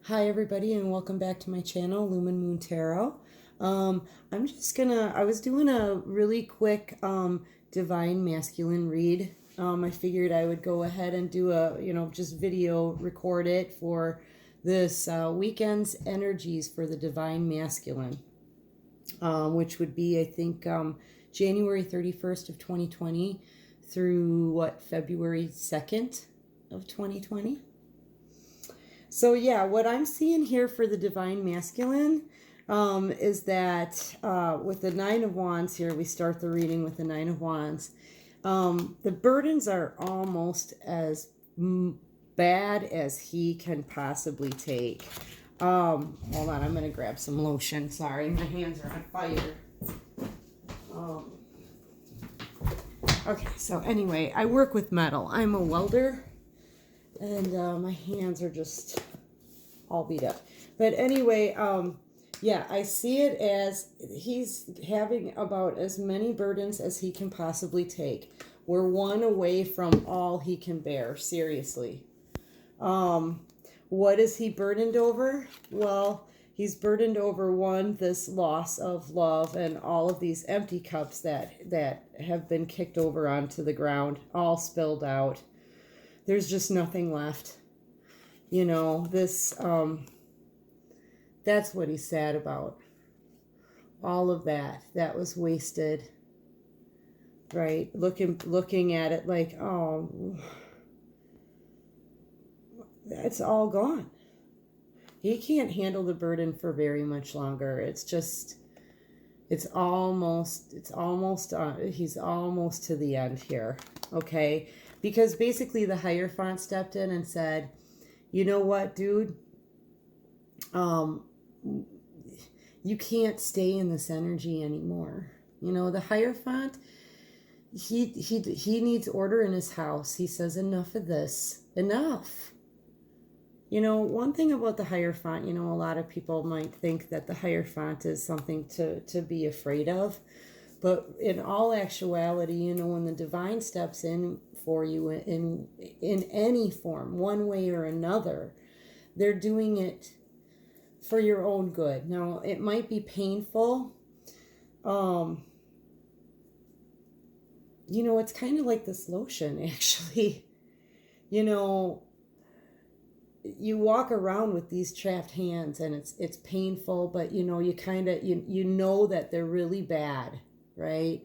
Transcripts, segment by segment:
Hi everybody and welcome back to my channel, Lumen Moon Tarot. I was doing a really quick Divine Masculine read. I figured I would go ahead and do just video record it for this weekend's energies for the Divine Masculine, which would be, I think, January 31st of 2020 through February 2nd of 2020. So yeah, what I'm seeing here for the Divine Masculine is that with the Nine of Wands here, we start the reading with the Nine of Wands. The burdens are almost as bad as he can possibly take. Hold on, I'm going to grab some lotion. Sorry, my hands are on fire. Okay, so anyway, I work with metal. I'm a welder. And my hands are just all beat up. But anyway, yeah, I see it as he's having about as many burdens as he can possibly take. We're one away from all he can bear, seriously. What is he burdened over? Well, he's burdened over this loss of love and all of these empty cups that have been kicked over onto the ground, all spilled out. There's just nothing left. That's what he's sad about. All of that was wasted. Right? Looking at it like, oh, that's all gone. He can't handle the burden for very much longer. He's almost to the end here. Okay? Because basically the Hierophant stepped in and said, you know what, dude? You can't stay in this energy anymore. The Hierophant, he needs order in his house. He says, enough of this. Enough. One thing about the Hierophant, a lot of people might think that the Hierophant is something to be afraid of. But in all actuality, when the divine steps in for you in any form, one way or another, they're doing it for your own good. Now, it might be painful. It's kind of like this lotion, actually. You walk around with these trapped hands and it's painful, but you know that they're really bad. Right?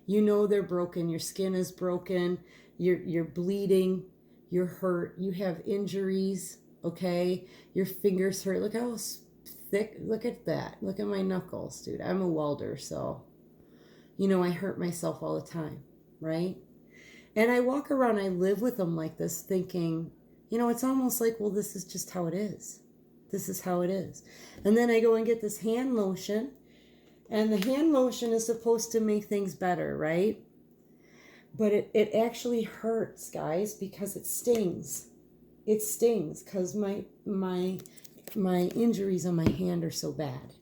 They're broken. Your skin is broken. You're bleeding. You're hurt. You have injuries. Okay? Your fingers hurt. Look how thick. Look at that. Look at my knuckles, dude. I'm a welder, so I hurt myself all the time, right? And I walk around, I live with them like this, thinking, it's almost like, well, this is just how it is. This is how it is. And then I go and get this hand lotion. And the hand lotion is supposed to make things better, right? But it actually hurts, guys, because it stings. It stings because my injuries on my hand are so bad.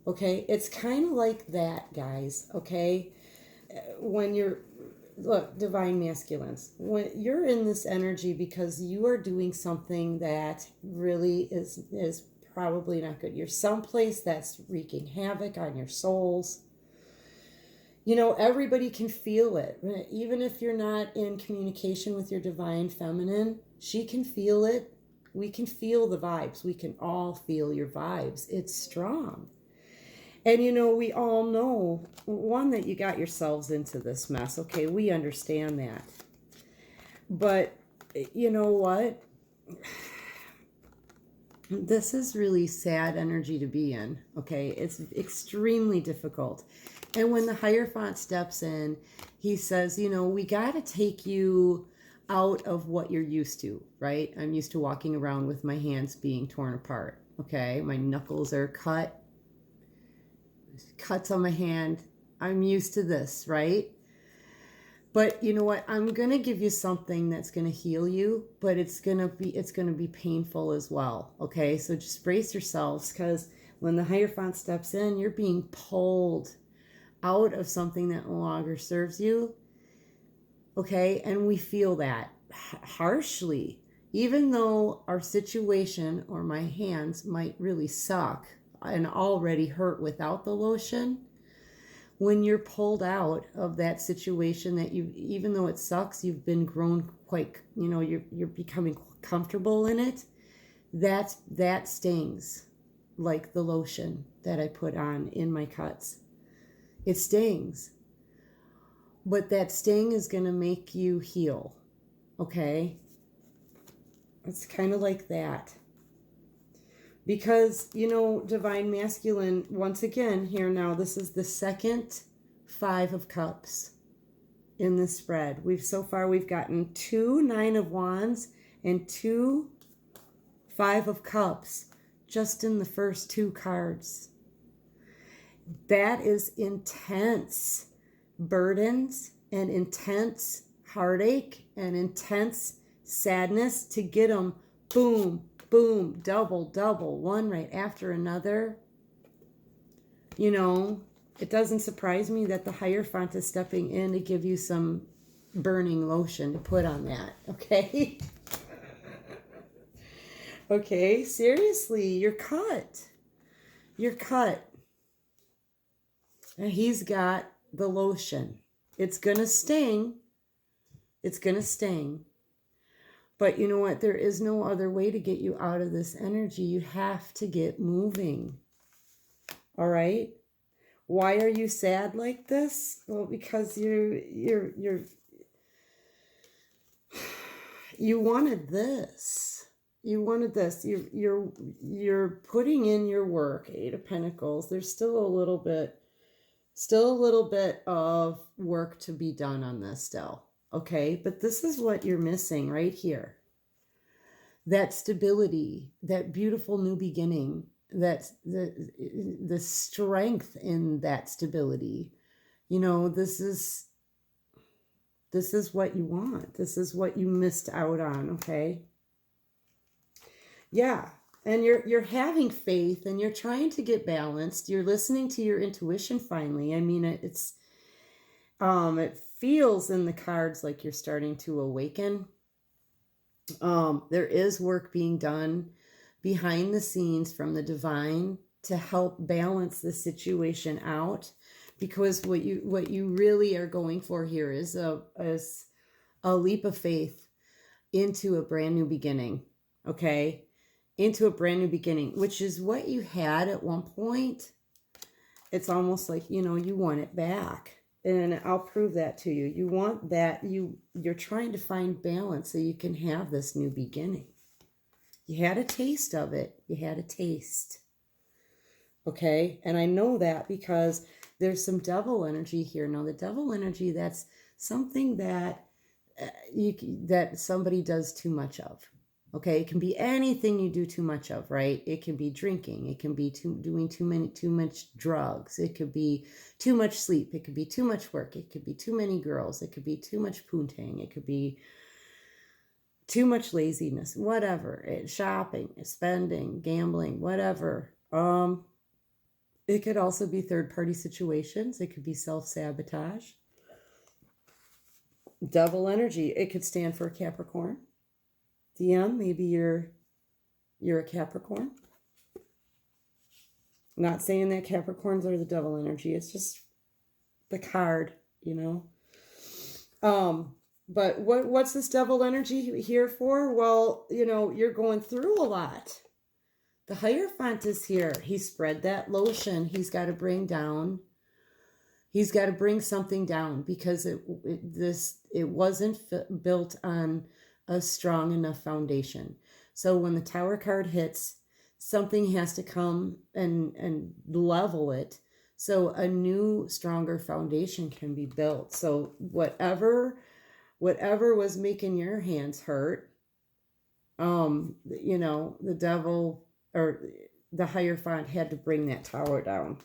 Okay? It's kind of like that, guys, okay? Look, Divine Masculines, when you're in this energy because you are doing something that really is probably not good. You're someplace that's wreaking havoc on your souls. Everybody can feel it. Even if you're not in communication with your divine feminine, she can feel it. We can feel the vibes. We can all feel your vibes. It's strong. And we all know, one, that you got yourselves into this mess. Okay, we understand that. But you know what? This is really sad energy to be in, okay? It's extremely difficult. And when the Hierophant steps in, he says, we got to take you out of what you're used to, right? I'm used to walking around with my hands being torn apart, okay? My knuckles are cuts on my hand. I'm used to this, right? But you know what? I'm going to give you something that's going to heal you, but it's going to be painful as well. Okay? So just brace yourselves, because when the Hierophant steps in, you're being pulled out of something that no longer serves you. Okay? And we feel that harshly. Even though our situation or my hands might really suck and already hurt without the lotion, when you're pulled out of that situation that you, even though it sucks, you've been grown quite, you're becoming comfortable in it. That stings like the lotion that I put on in my cuts. It stings. But that sting is going to make you heal. Okay? It's kind of like that. Because, Divine Masculine, once again, here now, this is the second 5 of Cups in the spread. So far we've gotten 2 9 of Wands and 2 5 of Cups just in the first 2 cards. That is intense burdens and intense heartache and intense sadness to get them boom, boom, double, one right after another. It doesn't surprise me that the Hierophant is stepping in to give you some burning lotion to put on that, okay? Okay, seriously, you're cut. You're cut. And he's got the lotion. It's going to sting. It's going to sting. But you know what? There is no other way to get you out of this energy. You have to get moving. All right? Why are you sad like this? Well, because you wanted this. You wanted this. You're putting in your work. 8 of Pentacles. There's still a little bit of work to be done on this still. Okay, but this is what you're missing right here. That stability, that beautiful new beginning, that's the strength in that stability. This is what you want. This is what you missed out on, okay? Yeah, and you're having faith and you're trying to get balanced. You're listening to your intuition finally. I mean, it feels in the cards like you're starting to awaken. There is work being done behind the scenes from the divine to help balance the situation out, because what you really are going for here is a leap of faith into a brand new beginning. Okay, into a brand new beginning, which is what you had at one point. It's almost like, you want it back. And I'll prove that to you. You want that. You're trying to find balance so you can have this new beginning. You had a taste of it. You had a taste. Okay? And I know that because there's some devil energy here. Now, the devil energy, that's something that that somebody does too much of. Okay, it can be anything you do too much of, right? It can be drinking. It can be doing too much drugs. It could be too much sleep. It could be too much work. It could be too many girls. It could be too much poontang. It could be too much laziness. Whatever. Shopping, spending, gambling, whatever. It could also be third-party situations. It could be self-sabotage. Double energy. It could stand for Capricorn. DM, maybe you're a Capricorn. I'm not saying that Capricorns are the devil energy. It's just the card, But what's this devil energy here for? Well, you're going through a lot. The Hierophant is here. He spread that lotion. He's got to bring something down because it wasn't built on a strong enough foundation. So when the Tower card hits, something has to come and level it so a new, stronger foundation can be built. So whatever was making your hands hurt, the devil or the Hierophant had to bring that tower down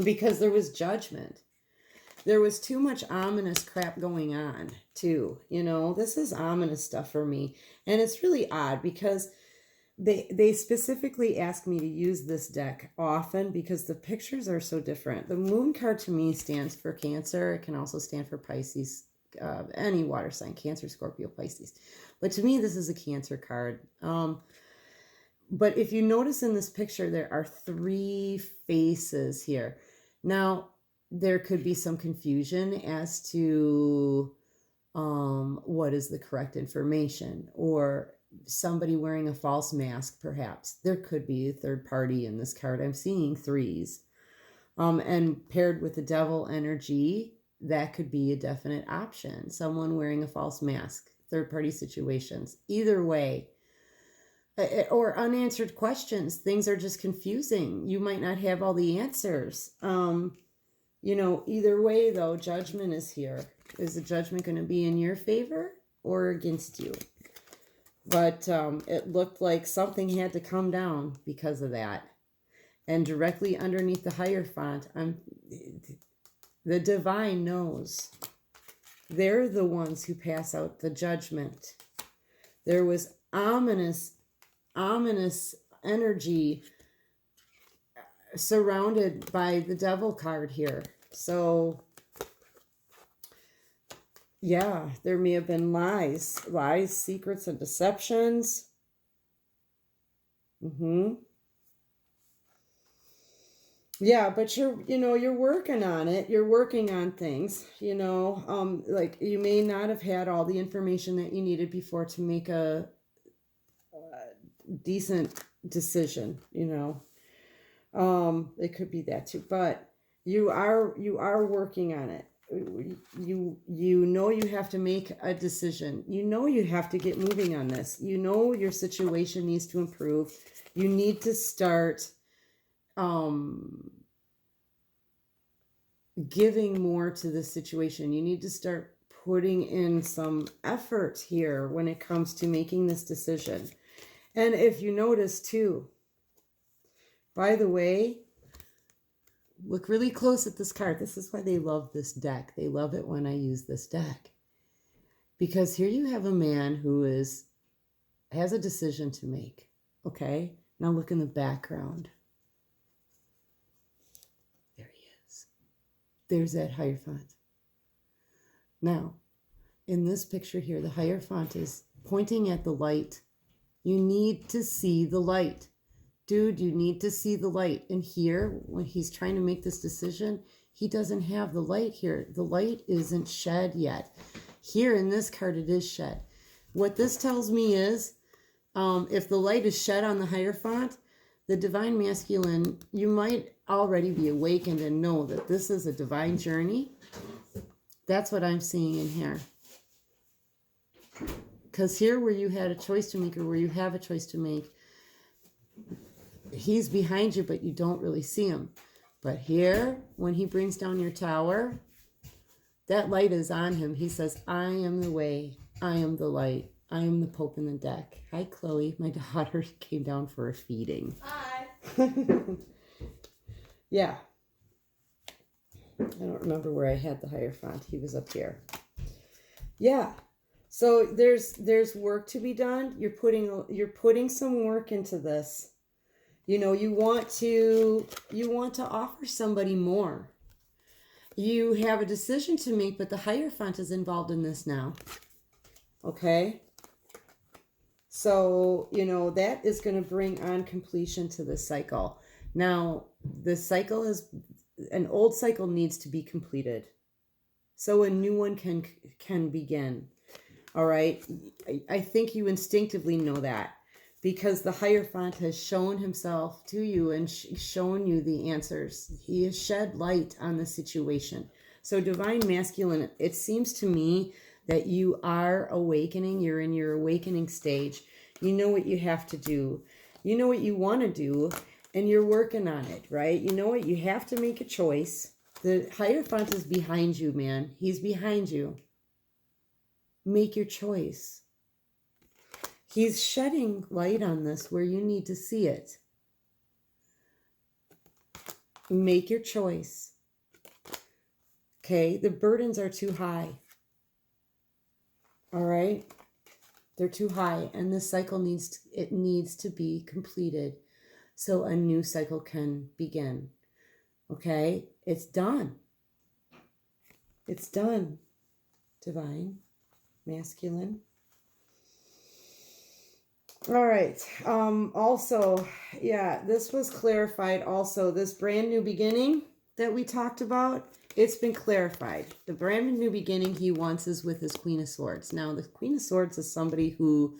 because there was judgment. There was too much ominous crap going on too. This is ominous stuff for me. And it's really odd because they specifically ask me to use this deck often because the pictures are so different. The Moon card to me stands for Cancer. It can also stand for Pisces any water sign, Cancer, Scorpio, Pisces. But to me, this is a Cancer card. But if you notice in this picture, there are 3 faces here. Now, there could be some confusion as to what is the correct information, or somebody wearing a false mask, perhaps. There could be a third party in this card. I'm seeing 3s. And paired with the devil energy, that could be a definite option. Someone wearing a false mask, third party situations. Either way, or unanswered questions. Things are just confusing. You might not have all the answers. Either way, though, judgment is here. Is the judgment going to be in your favor or against you? But it looked like something had to come down because of that. And directly underneath the Hierophant, the divine knows. They're the ones who pass out the judgment. There was ominous energy surrounded by the devil card here. So, yeah, there may have been lies, secrets, and deceptions. Yeah, but you're working on it. You're working on things, like you may not have had all the information that you needed before to make a decent decision, it could be that too, but you are working on it. You have to make a decision. You have to get moving on this. Your situation needs to improve. You need to start giving more to the situation. You need to start putting in some effort here when it comes to making this decision. And if you notice too, by the way, look really close at this card. This is why they love this deck. They love it when I use this deck. Because here you have a man who has a decision to make. Okay? Now look in the background. There he is. There's that Hierophant. Now, in this picture here, the Hierophant is pointing at the light. You need to see the light. Dude, you need to see the light. And here, when he's trying to make this decision, he doesn't have the light here. The light isn't shed yet. Here in this card, it is shed. What this tells me is, if the light is shed on the Hierophant, the divine masculine, you might already be awakened and know that this is a divine journey. That's what I'm seeing in here. Because here where you had a choice to make, or where you have a choice to make, he's behind you, but you don't really see him. But here, when he brings down your tower, that light is on him. He says, I am the way. I am the light. I am the Pope in the deck. Hi, Chloe. My daughter came down for a feeding. Hi. Yeah. I don't remember where I had the Hierophant. He was up here. Yeah. So there's work to be done. You're putting some work into this. You want to offer somebody more. You have a decision to make, but the Hierophant is involved in this now. Okay? So, that is going to bring on completion to this cycle. Now, an old cycle needs to be completed. So a new one can begin. All right? I think you instinctively know that, because the Hierophant has shown himself to you and shown you the answers. He has shed light on the situation. So divine masculine, it seems to me that you are awakening. You're in your awakening stage. You know what you have to do. You know what you want to do, and you're working on it, right? You know what? You have to make a choice. The Hierophant is behind you, man. He's behind you. Make your choice. He's shedding light on this where you need to see it. Make your choice. Okay? The burdens are too high. All right? They're too high, and this cycle needs to be completed so a new cycle can begin. Okay? It's done. It's done. divine masculine. All right. Also, yeah, this was clarified also. This brand new beginning that we talked about, it's been clarified. The brand new beginning he wants is with his Queen of Swords. Now, the Queen of Swords is somebody who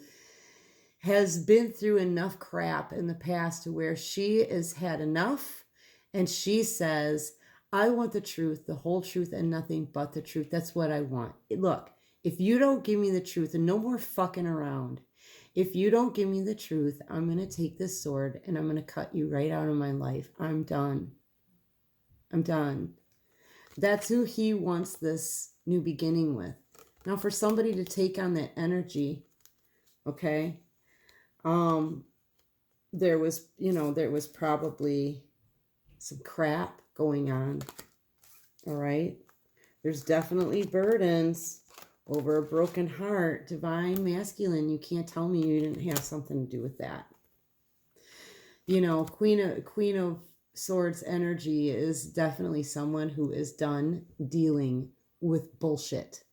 has been through enough crap in the past to where she has had enough, and she says, I want the truth, the whole truth, and nothing but the truth. That's what I want. Look, if you don't give me the truth, and no more fucking around, if you don't give me the truth, I'm going to take this sword and I'm going to cut you right out of my life. I'm done. I'm done. That's who he wants this new beginning with. Now, for somebody to take on that energy, okay, there was probably some crap going on. All right. There's definitely burdens over a broken heart. Divine masculine, you can't tell me you didn't have something to do with that. You know, Queen of Swords energy is definitely someone who is done dealing with bullshit.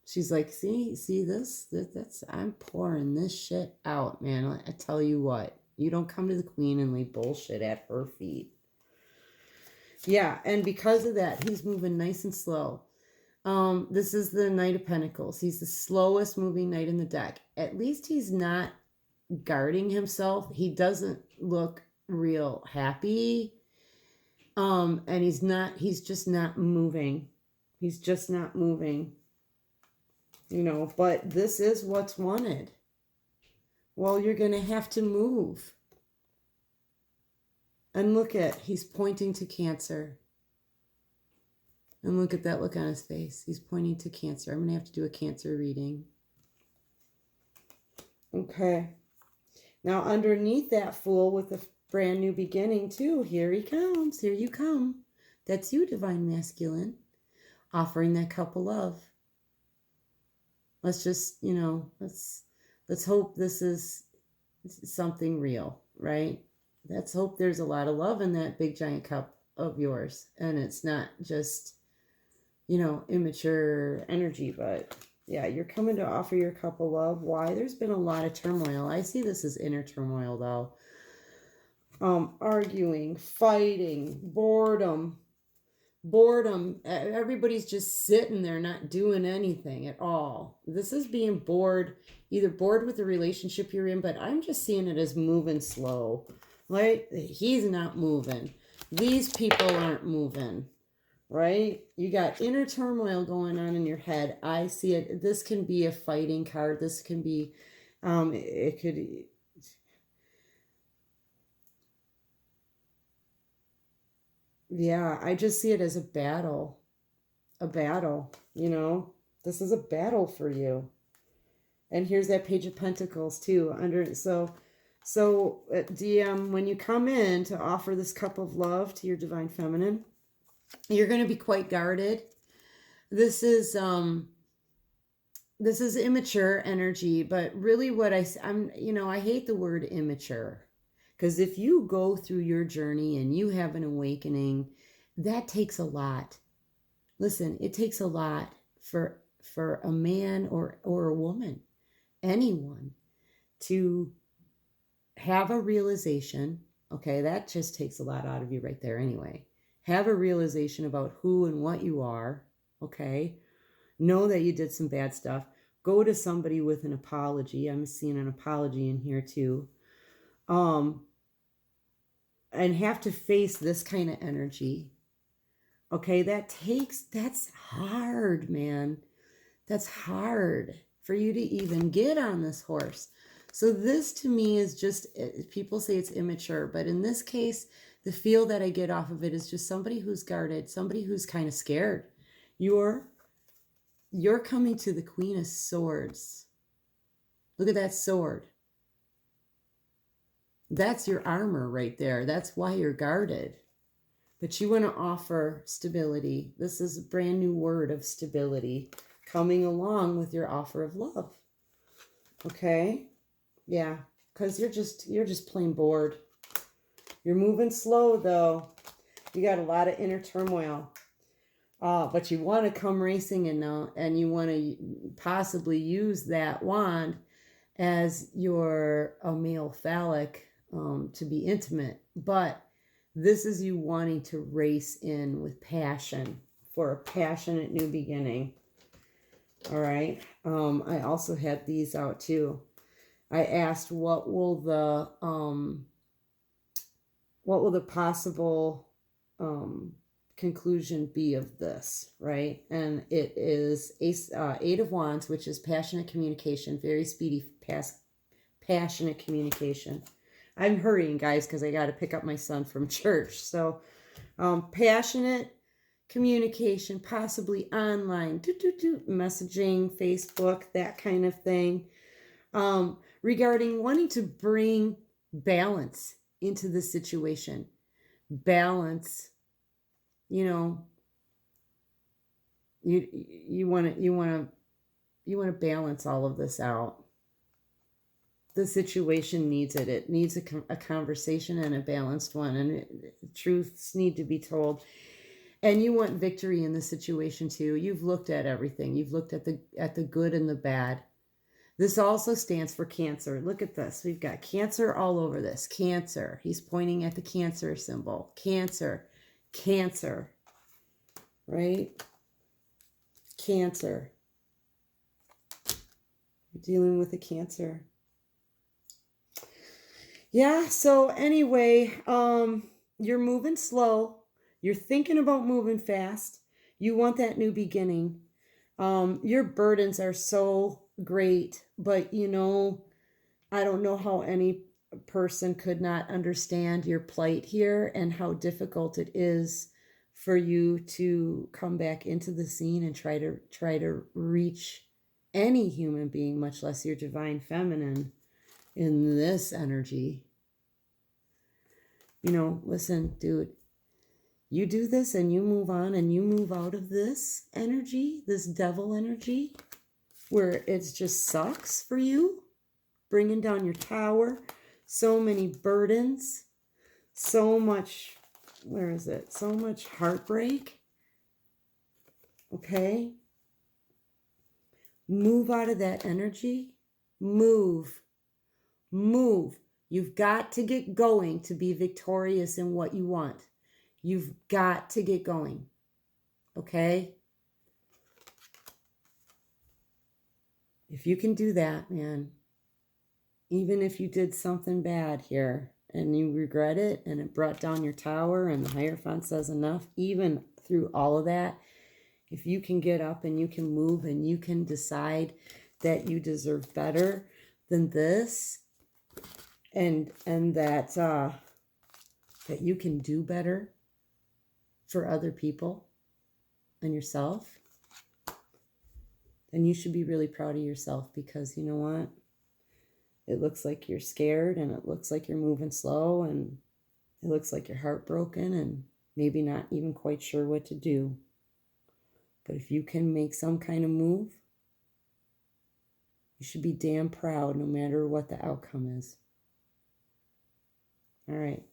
She's like, see this? That's I'm pouring this shit out, man. I tell you what, you don't come to the queen and leave bullshit at her feet. Yeah, and because of that, he's moving nice and slow. This is the Knight of Pentacles. He's the slowest moving knight in the deck. At least he's not guarding himself. He doesn't look real happy. And he's just not moving. He's just not moving. You know, but this is what's wanted. Well, you're going to have to move. And look at, he's pointing to Cancer. And look at that look on his face. He's pointing to Cancer. I'm going to have to do a Cancer reading. Okay. Now, underneath that Fool with a brand new beginning, too, here he comes. Here you come. That's you, Divine Masculine, offering that cup of love. Let's just, you know, let's hope this is something real, right? Let's hope there's a lot of love in that big giant cup of yours. And it's not just, you know, immature energy, but yeah, you're coming to offer your cup of love. Why? There's been a lot of turmoil. I see this as inner turmoil, though. Arguing, fighting, boredom. Everybody's just sitting there not doing anything at all. This is being bored, either bored with the relationship you're in, but I'm just seeing it as moving slow. Like, he's not moving. These people aren't moving, right? You got inner turmoil going on in your head. I see it. This can be a fighting card. This can be, it could... Yeah, I just see it as a battle, you know, this is a battle for you. And here's that Page of Pentacles too, so DM, when you come in to offer this cup of love to your Divine Feminine, you're going to be quite guarded. This is immature energy, but really what I'm, you know, I hate the word immature. Because if you go through your journey and you have an awakening, that takes a lot. Listen, it takes a lot for a man or a woman, anyone, to have a realization. Okay, that just takes a lot out of you right there anyway. Have a realization about who and what you are. Okay, know that you did some bad stuff. Go to somebody with an apology. I'm seeing an apology in here too. And have to face this kind of energy. Okay, that's hard, man. That's hard for you to even get on this horse. So this to me is just, people say it's immature, but in this case, the feel that I get off of it is just somebody who's guarded, somebody who's kind of scared. You're coming to the Queen of Swords. Look at that sword. That's your armor right there. That's why you're guarded. But you want to offer stability. This is a brand new word of stability coming along with your offer of love. Okay? Yeah, because you're just plain bored. You're moving slow though. You got a lot of inner turmoil. But you want to come racing and you want to possibly use that wand as your male phallic to be intimate. But this is you wanting to race in with passion for a passionate new beginning. All right. I also had these out too. I asked what will the possible conclusion be of this, right? And it is Eight of Wands, which is passionate communication, very speedy, passionate communication. I'm hurrying, guys, because I got to pick up my son from church. So passionate communication, possibly online, messaging, Facebook, that kind of thing. Regarding wanting to bring balance into the situation. Balance, you want to balance all of this out. The situation needs it. It needs a conversation and a balanced one, and truths need to be told. And you want victory in the situation too. You've looked at everything. You've looked at the good and the bad. This also stands for Cancer. Look at this. We've got Cancer all over this. Cancer. He's pointing at the Cancer symbol. Cancer. Cancer. Right? Cancer. You're dealing with a Cancer. Yeah, so anyway, you're moving slow. You're thinking about moving fast. You want that new beginning. Your burdens are so great, but I don't know how any person could not understand your plight here and how difficult it is for you to come back into the scene and try to reach any human being, much less your divine feminine, in this energy. Listen, dude, you do this and you move on and you move out of this energy, this devil energy, where it just sucks for you, bringing down your tower, so many burdens, so much, so much heartbreak. Okay? Move out of that energy. Move. You've got to get going to be victorious in what you want. You've got to get going. Okay? If you can do that, man, even if you did something bad here and you regret it and it brought down your tower and the Hierophant says enough, even through all of that, if you can get up and you can move and you can decide that you deserve better than this, and that you can do better for other people and yourself, then you should be really proud of yourself, because you know what? It looks like you're scared and it looks like you're moving slow and it looks like you're heartbroken and maybe not even quite sure what to do. But if you can make some kind of move, you should be damn proud no matter what the outcome is. All right.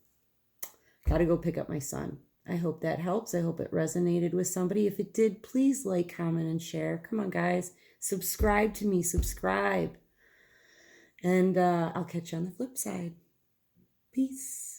Got to go pick up my son. I hope that helps. I hope it resonated with somebody. If it did, please like, comment, and share. Come on, guys. Subscribe to me. Subscribe. And I'll catch you on the flip side. Peace.